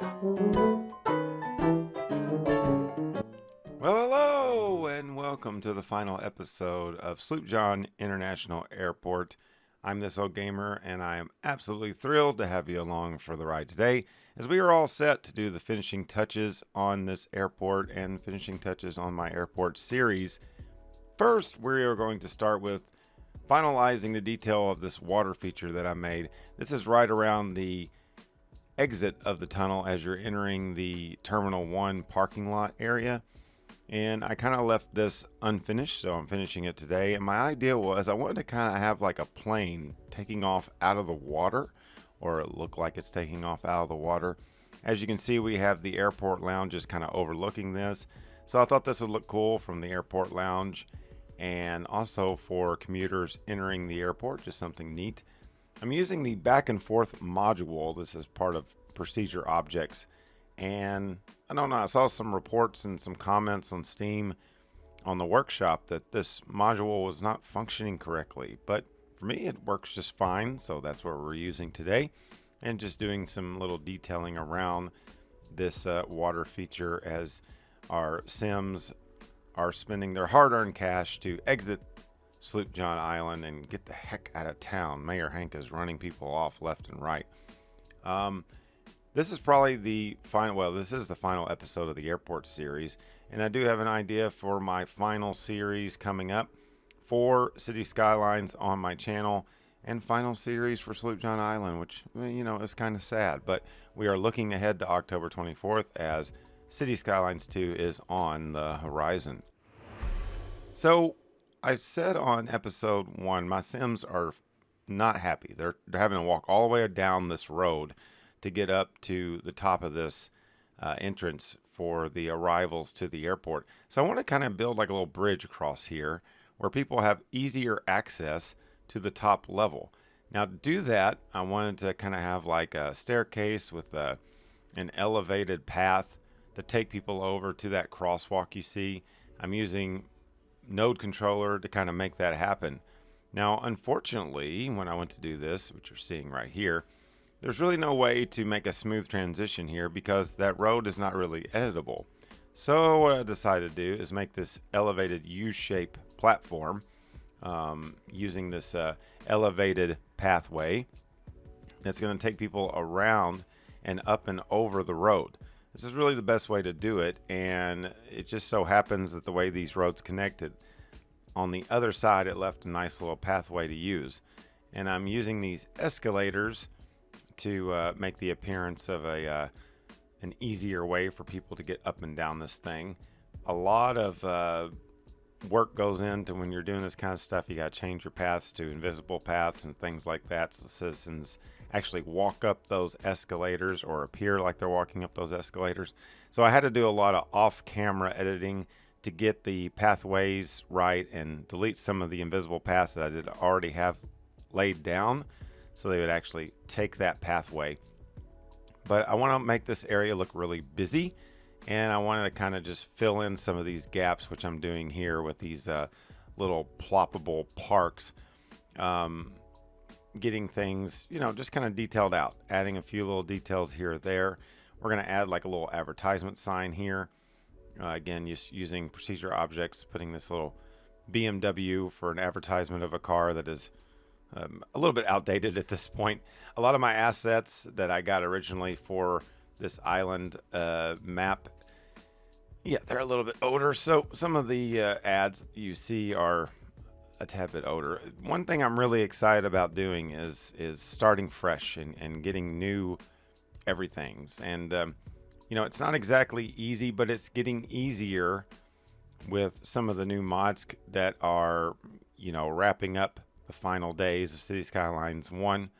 Well, hello, and welcome to the final episode of Sloop John International Airport. I'm this old gamer, and I am absolutely thrilled to have you along for the ride today, as we are all set to do the finishing touches on this airport and finishing touches on my airport series. First, we are going to start with finalizing the detail of this water feature that I made. This is right around the exit of the tunnel as you're entering the Terminal 1 parking lot area. And I kind of left this unfinished, so I'm finishing it today. And my idea was I wanted to kind of have like a plane taking off out of the water, or it looked like it's taking off out of the water. As you can see, we have the airport lounge just kind of overlooking this. So I thought this would look cool from the airport lounge, and also for commuters entering the airport, just something neat. I'm using the back and forth module. This is part of procedure objects. And I don't know, I saw some reports and some comments on Steam on the workshop that this module was not functioning correctly. But for me, it works just fine. So that's what we're using today. And just doing some little detailing around this water feature as our Sims are spending their hard-earned cash to exit Sloop John Island and get the heck out of town. Mayor Hank is running people off left and right. This is probably the final, well, this is the final episode of the airport series, and I do have an idea for my final series coming up for City Skylines on my channel, and final series for Sloop John Island, which, you know, is kind of sad, but we are looking ahead to October 24th as City Skylines 2 is on the horizon. So I said on episode 1, my Sims are not happy. They're having to walk all the way down this road to get up to the top of this entrance for the arrivals to the airport. So I want to kind of build like a little bridge across here where people have easier access to the top level. Now to do that, I wanted to kind of have like a staircase with an elevated path to take people over to that crosswalk you see. I'm using Node Controller to kind of make that happen. Now, unfortunately, when I went to do this, which you're seeing right here, there's really no way to make a smooth transition here because that road is not really editable. So what I decided to do is make this elevated U-shape platform using this elevated pathway that's going to take people around and up and over the road. This is really the best way to do it, and it just so happens that the way these roads connected, on the other side it left a nice little pathway to use. And I'm using these escalators to make the appearance of an easier way for people to get up and down this thing. A lot of work goes into when you're doing this kind of stuff. You got to change your paths to invisible paths and things like that, so the citizens actually walk up those escalators or appear like they're walking up those escalators. So I had to do a lot of off-camera editing to get the pathways right and delete some of the invisible paths that I did already have laid down, so they would actually take that pathway. But I want to make this area look really busy, and I wanted to kind of just fill in some of these gaps, which I'm doing here with these little ploppable parks, getting things, you know, just kind of detailed out, adding a few little details here or there. We're going to add like a little advertisement sign here. Again, just using procedure objects, putting this little BMW for an advertisement of a car that is a little bit outdated at this point. A lot of my assets that I got originally for this island map, yeah, they're a little bit older. So some of the ads you see are a tad bit older. One thing I'm really excited about doing is starting fresh and getting new everythings. And you know, it's not exactly easy, but it's getting easier with some of the new mods that are, you know, wrapping up the final days of City Skylines 1.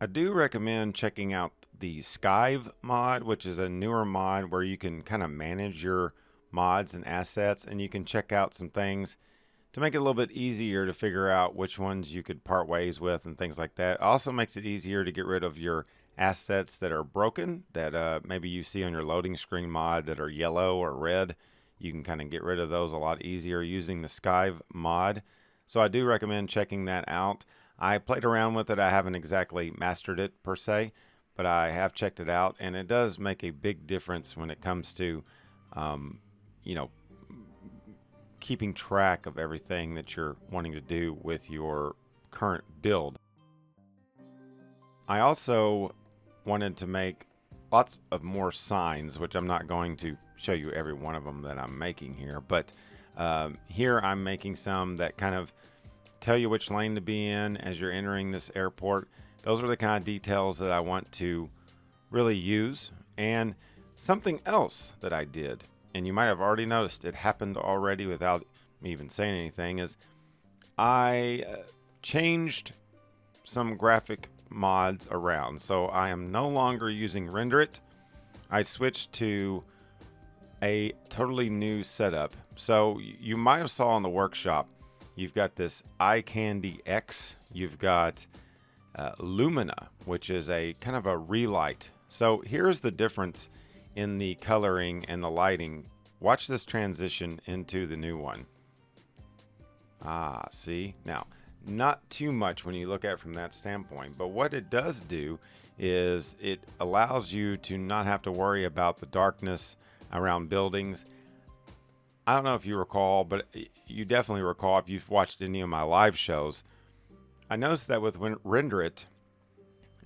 I do recommend checking out the Skive mod, which is a newer mod where you can kind of manage your mods and assets, and you can check out some things to make it a little bit easier to figure out which ones you could part ways with and things like that. It also makes it easier to get rid of your assets that are broken, that maybe you see on your loading screen mod that are yellow or red. You can kind of get rid of those a lot easier using the Skive mod. So I do recommend checking that out. I played around with it. I haven't exactly mastered it per se, but I have checked it out, and it does make a big difference when it comes to, you know, keeping track of everything that you're wanting to do with your current build. I also wanted to make lots of more signs, which I'm not going to show you every one of them that I'm making here, but here I'm making some that kind of tell you which lane to be in as you're entering this airport. Those are the kind of details that I want to really use. And something else that I did, and you might have already noticed it happened already without me even saying anything, is I changed some graphic mods around. So I am no longer using RenderIt. I switched to a totally new setup. So you might have saw in the workshop, you've got this Eye Candy X. You've got Lumina, which is a kind of a relight. So here's the difference in the coloring and the lighting. Watch this transition into the new one. See? Now, not too much when you look at it from that standpoint, but what it does do is it allows you to not have to worry about the darkness around buildings. I don't know if you recall, but you definitely recall if you've watched any of my live shows. I noticed that with RenderIt,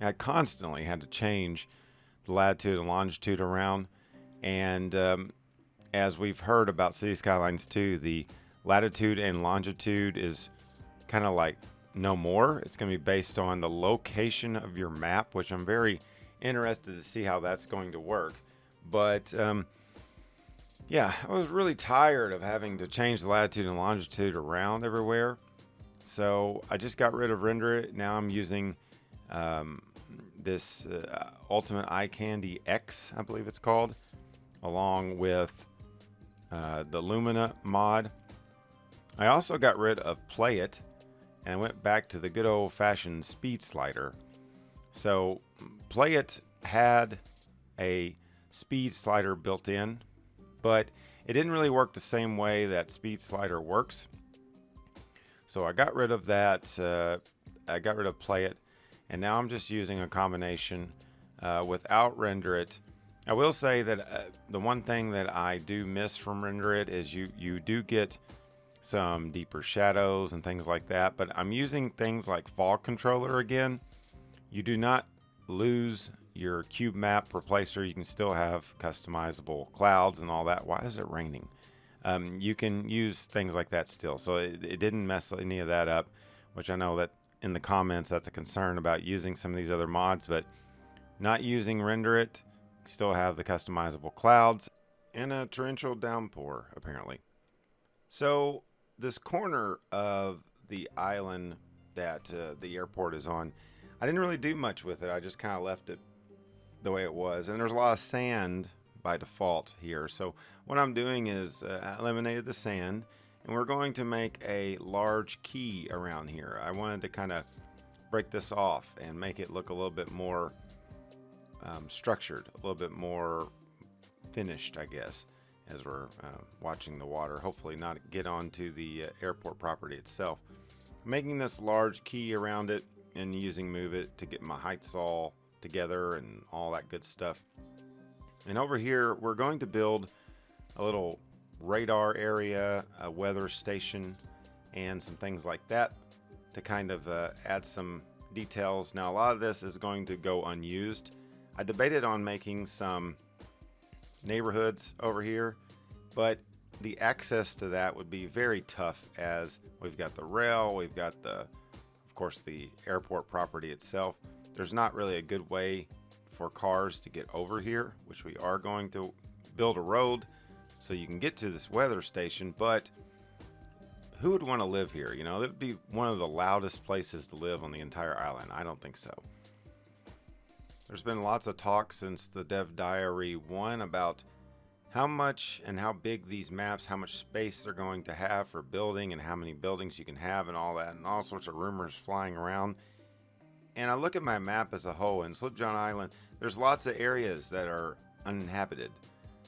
I constantly had to change the latitude and longitude around. And as we've heard about City Skylines 2, the latitude and longitude is kind of like no more. It's going to be based on the location of your map, which I'm very interested to see how that's going to work. But yeah, I was really tired of having to change the latitude and longitude around everywhere. So I just got rid of RenderIt. Now I'm using this Ultimate Eye Candy X, I believe it's called, along with the Lumina mod. I also got rid of Play It and went back to the good old-fashioned speed slider. So Play It had a speed slider built in, but it didn't really work the same way that speed slider works. So I got rid of that. I got rid of Play It, and now I'm just using a combination without RenderIt. I will say that the one thing that I do miss from RenderIt is you do get some deeper shadows and things like that, but I'm using things like Fog Controller again. You do not lose your cube map replacer. You can still have customizable clouds and all that. Why is it raining? You can use things like that still, so it didn't mess any of that up, which I know that in the comments that's a concern about using some of these other mods, but not using RenderIt, still have the customizable clouds and a torrential downpour apparently. So this corner of the island that the airport is on, I didn't really do much with it. I just kind of left it the way it was, and there's a lot of sand by default here. So what I'm doing is I eliminated the sand, and we're going to make a large key around here. I wanted to kind of break this off and make it look a little bit more structured, a little bit more finished, I guess, as we're watching the water hopefully not get onto the airport property itself. Making this large key around it and using Move It to get my heights all together and all that good stuff. And over here we're going to build a little radar area, a weather station, and some things like that to kind of add some details. Now a lot of this is going to go unused. I debated on making some neighborhoods over here, but the access to that would be very tough, as we've got the rail, we've got of course the airport property itself. There's not really a good way for cars to get over here, which we are going to build a road so you can get to this weather station, but who would want to live here? You know, it would be one of the loudest places to live on the entire island. I don't think so. There's been lots of talk since the Dev Diary 1 about how much and how big these maps, how much space they're going to have for building and how many buildings you can have and all that, and all sorts of rumors flying around. And I look at my map as a whole, and Slipjohn Island, there's lots of areas that are uninhabited.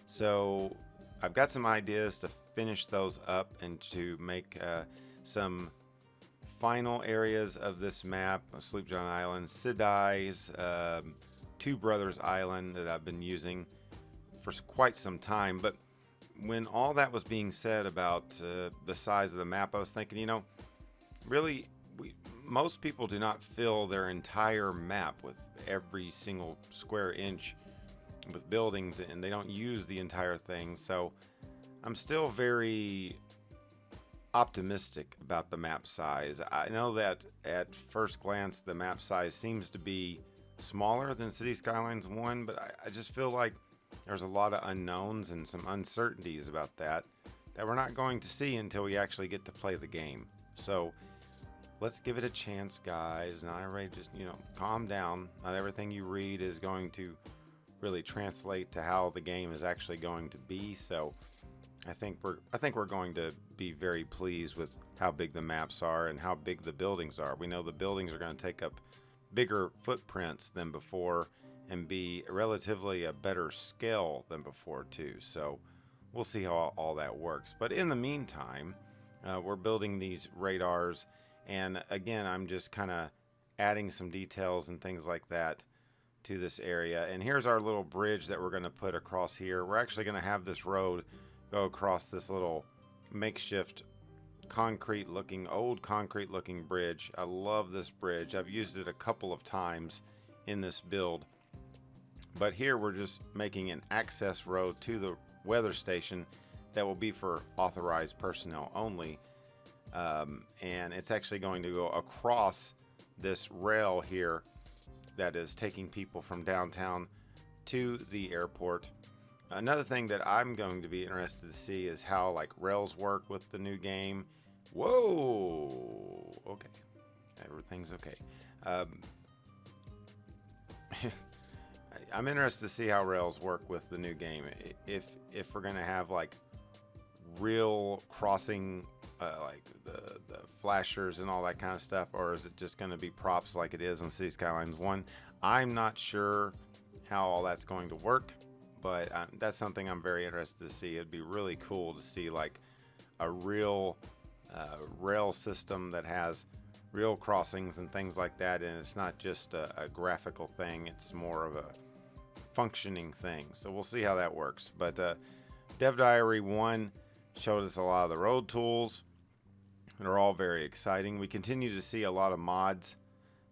So I've got some ideas to finish those up and to make some final areas of this map, Slipjohn Island, Sidai's, Two Brothers Island that I've been using for quite some time. But when all that was being said about the size of the map, I was thinking, really, most people do not fill their entire map with every single square inch with buildings, and they don't use the entire thing. So I'm still very optimistic about the map size. I know that at first glance the map size seems to be smaller than City Skylines 1, but I just feel like there's a lot of unknowns and some uncertainties about that we're not going to see until we actually get to play the game. So let's give it a chance, guys. Not everybody just, calm down. Not everything you read is going to really translate to how the game is actually going to be. So I think we're going to be very pleased with how big the maps are and how big the buildings are. We know the buildings are going to take up bigger footprints than before and be relatively a better scale than before too. So we'll see how all that works. But in the meantime, we're building these radars, and again, I'm just kind of adding some details and things like that to this area. And here's our little bridge that we're going to put across here. We're actually going to have this road go across this little makeshift old concrete looking bridge. I love this bridge. I've used it a couple of times in this build. But here we're just making an access road to the weather station that will be for authorized personnel only. And it's actually going to go across this rail here that is taking people from downtown to the airport. Another thing that I'm going to be interested to see is how rails work with the new game. Whoa! Okay. Everything's okay. I'm interested to see how rails work with the new game. If we're going to have real crossing, the flashers and all that kind of stuff, or is it just going to be props like it is on City Skylines 1? I'm not sure how all that's going to work, but that's something I'm very interested to see. It'd be really cool to see a real rail system that has real crossings and things like that, and it's not just a graphical thing, it's more of a functioning thing. So we'll see how that works. But Dev Diary 1 showed us a lot of the road tools. They're all very exciting. We continue to see a lot of mods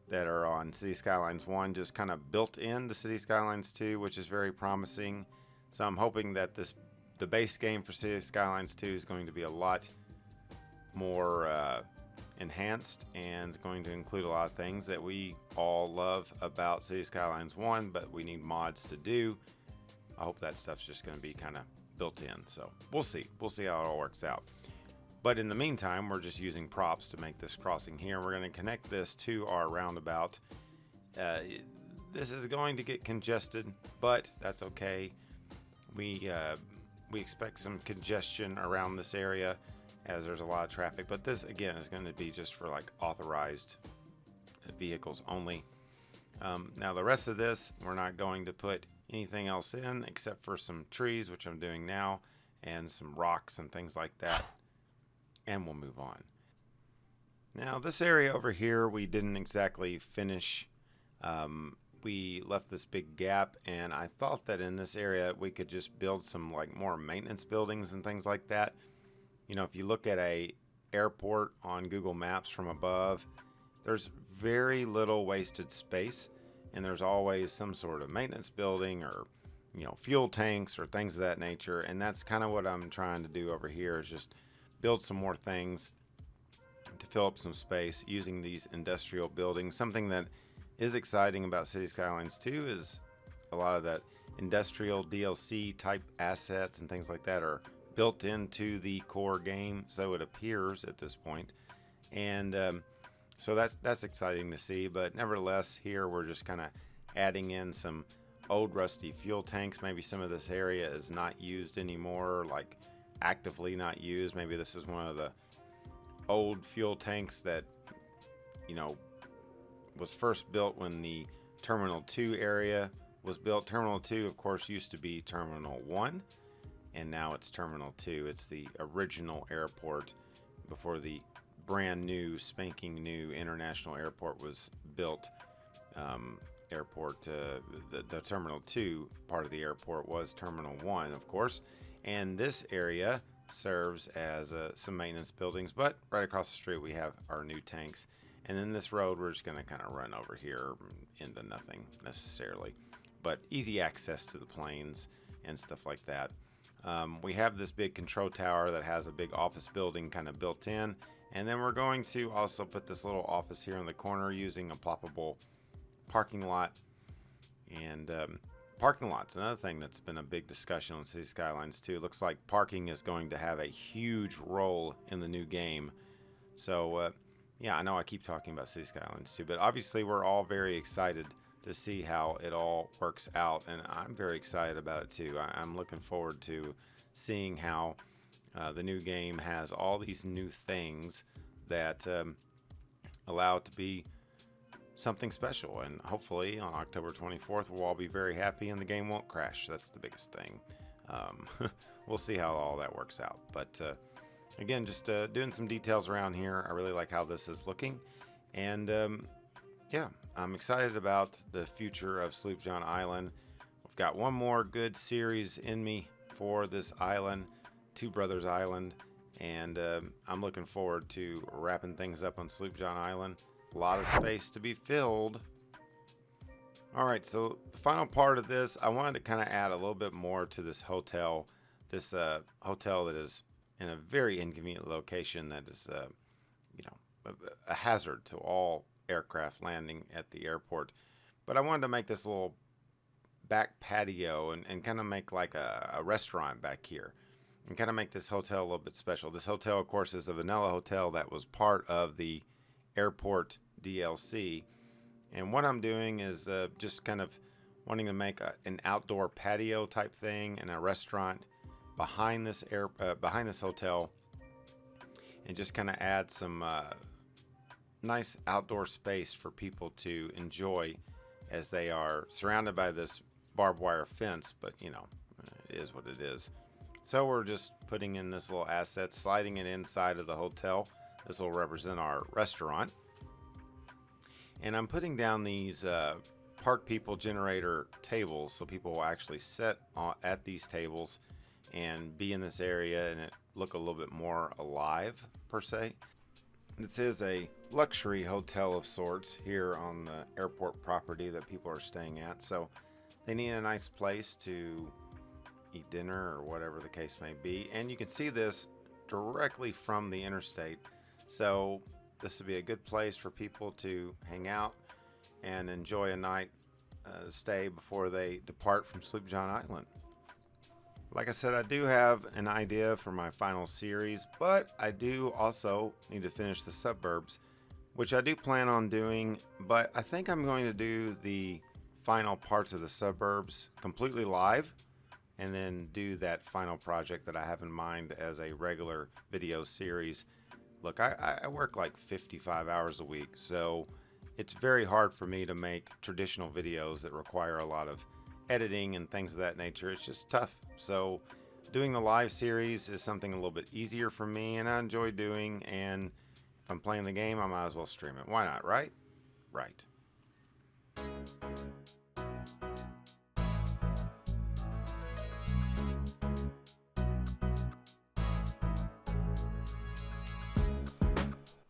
that are on City Skylines 1 just kind of built into City Skylines 2, which is very promising. So I'm hoping that the base game for City Skylines 2 is going to be a lot more enhanced and going to include a lot of things that we all love about City Skylines 1, but we need mods to do. I hope that stuff's just going to be kind of built in. So we'll see how it all works out. But in the meantime, we're just using props to make this crossing here. We're going to connect this to our roundabout. This is going to get congested, but that's okay. We expect some congestion around this area as there's a lot of traffic, but this again is going to be just for authorized vehicles only. Now the rest of this, we're not going to put anything else in except for some trees, which I'm doing now, and some rocks and things like that, and we'll move on. Now this area over here we didn't exactly finish. We left this big gap, and I thought that in this area we could just build some more maintenance buildings and things like that. If you look at a airport on Google Maps from above, there's very little wasted space, and there's always some sort of maintenance building or fuel tanks or things of that nature. And that's kind of what I'm trying to do over here, is just build some more things to fill up some space using these industrial buildings. Something that is exciting about City Skylines 2 is a lot of that industrial DLC type assets and things like that are built into the core game, so it appears at this point. And so that's exciting to see. But nevertheless, here we're just kind of adding in some old rusty fuel tanks. Maybe some of this area is not used anymore, actively not used. Maybe this is one of the old fuel tanks that was first built when the Terminal 2 area was built. Terminal 2, of course, used to be Terminal 1, and now it's Terminal 2. It's the original airport before the brand new, spanking new international airport was built airport. The Terminal 2 part of the airport was Terminal 1, of course. And this area serves as some maintenance buildings, but right across the street we have our new tanks. And then this road, we're just going to kind of run over here into nothing necessarily, but easy access to the planes and stuff like that. We have this big control tower that has a big office building kind of built in. And then we're going to also put this little office here in the corner using a ploppable parking lot. And parking lots, another thing that's been a big discussion on City Skylines too. Looks like parking is going to have a huge role in the new game. So yeah, I know I keep talking about City Skylines too, but obviously we're all very excited to see how it all works out, and I'm very excited about it too. I'm looking forward to seeing how the new game has all these new things that allow it to be something special, and hopefully on October 24th we'll all be very happy and the game won't crash. That's the biggest thing. We'll see how all that works out, but again, just doing some details around here. I really like how this is looking, and yeah, I'm excited about the future of Sloop John Island. We've got one more good series in me for this island, Two Brothers Island, and I'm looking forward to wrapping things up on Sloop John Island. A lot of space to be filled. Alright, so the final part of this, I wanted to kind of add a little bit more to this hotel. This hotel that is in a very inconvenient location that is, you know, a hazard to all aircraft landing at the airport. But I wanted to make this little back patio and kind of make like a restaurant back here and kind of make this hotel a little bit special. This hotel, of course, is a vanilla hotel that was part of the airport DLC, and what I'm doing is just kind of wanting to make an outdoor patio type thing and a restaurant behind this hotel, and just kind of add some nice outdoor space for people to enjoy as they are surrounded by this barbed wire fence, but you know, it is what it is. So we're just putting in this little asset, sliding it inside of the hotel. This will represent our restaurant. And I'm putting down these park people generator tables so people will actually sit at these tables and be in this area and it look a little bit more alive per se. This is a luxury hotel of sorts here on the airport property that people are staying at, so they need a nice place to eat dinner or whatever the case may be. And you can see this directly from the interstate, so this would be a good place for people to hang out and enjoy a night stay before they depart from Sloop John Island. Like I said, I do have an idea for my final series, but I do also need to finish the suburbs, which I do plan on doing, but I think I'm going to do the final parts of the suburbs completely live and then do that final project that I have in mind as a regular video series. Look, I work like 55 hours a week, so it's very hard for me to make traditional videos that require a lot of editing and things of that nature. It's just tough. So doing the live series is something a little bit easier for me, and I enjoy doing, and if I'm playing the game, I might as well stream it. Why not, right? Right.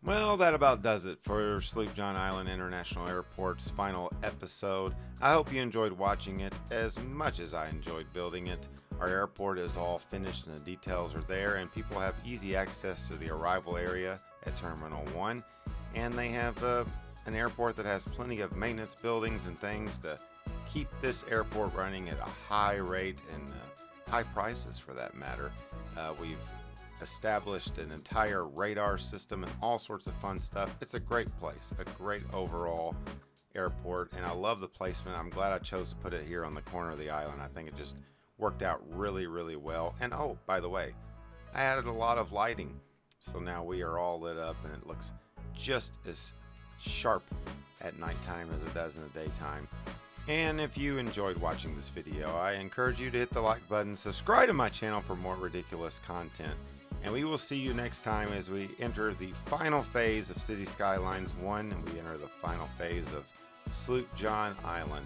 Well, that about does it for Sloop John Island International Airport's final episode. I hope you enjoyed watching it as much as I enjoyed building it. Our airport is all finished and the details are there, and people have easy access to the arrival area at Terminal 1. And they have an airport that has plenty of maintenance buildings and things to keep this airport running at a high rate and high prices for that matter. We've established an entire radar system and all sorts of fun stuff. It's a great place, a great overall airport, and I love the placement. I'm glad I chose to put it here on the corner of the island. I think it just worked out really, really well. And oh, by the way, I added a lot of lighting, so now we are all lit up and it looks just as sharp at nighttime as it does in the daytime. And if you enjoyed watching this video, I encourage you to hit the like button, subscribe to my channel for more ridiculous content, and we will see you next time as we enter the final phase of City Skylines 1, and we enter the final phase of Sloop John Island.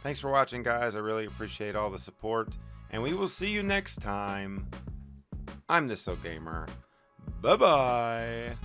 Thanks for watching, guys. I really appreciate all the support, and we will see you next time. I'm This Gamer. Bye-bye.